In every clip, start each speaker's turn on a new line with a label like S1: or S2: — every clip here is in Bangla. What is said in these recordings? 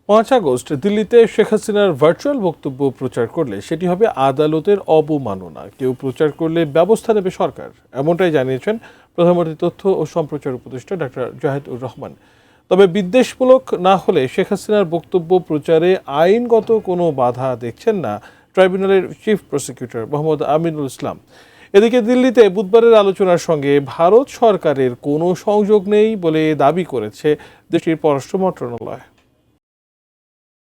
S1: 5 আগস্ট দিল্লিতে শেখ হাসিনার ভার্চুয়াল বক্তব্য প্রচার করলে সেটি হবে আদালতের অবমাননা। কেউ প্রচার করলে ব্যবস্থা নেবে সরকার, এমনটাই জানিয়েছেন প্রধানমন্ত্রীর তথ্য ও সম্প্রচার উপদেষ্টা ডক্টর জাহিদুর রহমান। তবে বিদ্বেষমূলক না হলে শেখ হাসিনার বক্তব্য প্রচারে আইনগত কোনো বাধা দেখছেন না ট্রাইব্যুনালের চিফ প্রসিকিউটর মোহাম্মদ আমিনুল ইসলাম। এদিকে দিল্লিতে বুধবারের আলোচনার সঙ্গে ভারত সরকারের কোনো সংযোগ নেই বলে দাবি করেছে দেশটির পররাষ্ট্র মন্ত্রণালয়।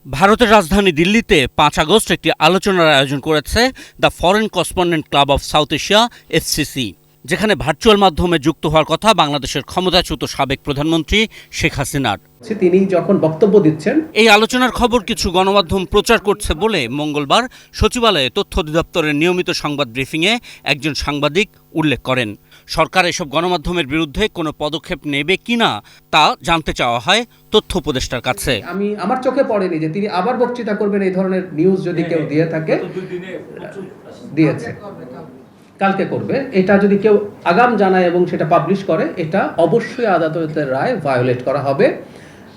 S2: ভারতের রাজধানী দিল্লিতে 5 আগস্ট একটি আলোচনার আয়োজন করেছে the foreign correspondent club of south Asia FCC, যেখানে ভার্চুয়াল মাধ্যমে যুক্ত হওয়ার কথা বাংলাদেশের ক্ষমতাচ্যুত সাবেক প্রধানমন্ত্রী শেখ হাসিনার।
S3: তিনি যখন বক্তব্য দিচ্ছেন,
S2: এই আলোচনার খবর কিছু গণমাধ্যম প্রচার করছে বলে মঙ্গলবার সচিবালয়ে তথ্য অধিদপ্তরের নিয়মিত সংবাদ ব্রিফিংয়ে একজন সাংবাদিক উল্লেখ করেন। সরকার এসব গণমাধ্যমের বিরুদ্ধে কোনো পদক্ষেপ নেবে কিনা তা জানতে চাওয়া হয় তথ্য উপদেষ্টার কাছে।
S3: আমার চোখে পড়েনি যে তিনি আবার বক্তৃতা করবেন। এই ধরনের নিউজ যদি কেউ দিয়ে থাকে, দিয়েছে, কালকে করবে, এটা যদি কেউ আগাম জানায় এবং সেটা পাবলিশ করে, এটা অবশ্যই আদালতের রায় ভায়োলেট করা হবে।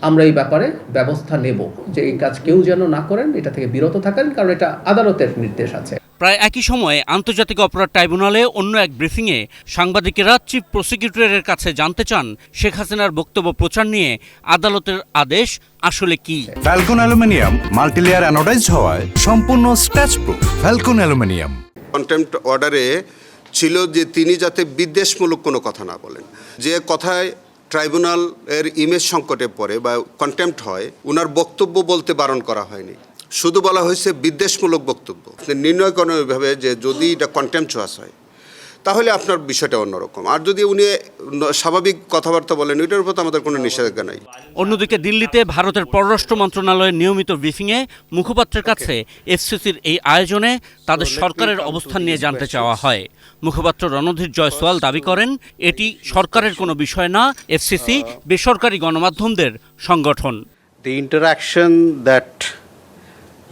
S3: আমরা এই ব্যাপারে ব্যবস্থা নেব যে এই কাজ কেউ যেন না করেন, এটা থেকে বিরত থাকেন, কারণ এটা আদালতের নির্দেশ আছে।
S2: প্রায় একই সময়ে আন্তর্জাতিক অপরাধ ট্রাইব্যুনালে অন্য এক ব্রিফিংয়ে সাংবাদিকেরা চিফ প্রসিকিউটরের কাছে জানতে চান শেখ হাসিনার বক্তব্য প্রচার নিয়ে আদালতের আদেশ আসলে কি।
S4: ফ্যালকন অ্যালুমিনিয়াম মাল্টিলেয়ার অ্যানোডাইজড হওয়ায় সম্পূর্ণ scratch proof. Falcon aluminium.
S5: Contempt অর্ডারে ছিল যে তিনি যাতে বিদ্বেষমূলক কোনো কথা না বলেন, যে কথায় ট্রাইব্যুনাল এর ইমেজ সংকটে পড়ে বা কন্টেম্পট হয়, ওনার বক্তব্য বলতে বারণ করা হয়নি, শুধু বলা হয়েছে বিদ্বেষমূলক বক্তব্য। নির্ণয় করেন ওইভাবে যে যদি এটা কন্টেম্পচুয়াস হয় তাহলে আপনার বিষয়টা অন্যরকম, আর যদি উনি স্বাভাবিক কথাবার্তা বলেন ওইটার উপর আমাদের কোনো নিষেধাজ্ঞা নাই।
S2: অন্যদিকে দিল্লিতে ভারতের পররাষ্ট্র মন্ত্রণালয়ের নিয়মিত ব্রিফিংয়ে মুখপাত্রের কাছে FCCর এই আয়োজনে তাদের সরকারের অবস্থান নিয়ে জানতে চাওয়া হয়। মুখপাত্র রণধীর জয়সওয়াল দাবি করেন এটি সরকারের কোনো বিষয় না, FCC বেসরকারি গণমাধ্যমদের সংগঠন।
S6: The interaction that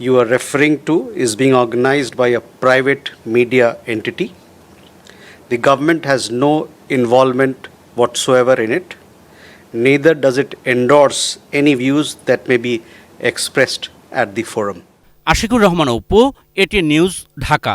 S6: you are referring to is being organized by a private media entity. The government has no involvement whatsoever in it. Neither does it endorse any views that may be expressed at the forum.
S2: Ashikur Rahman Apu, ATN news, Dhaka.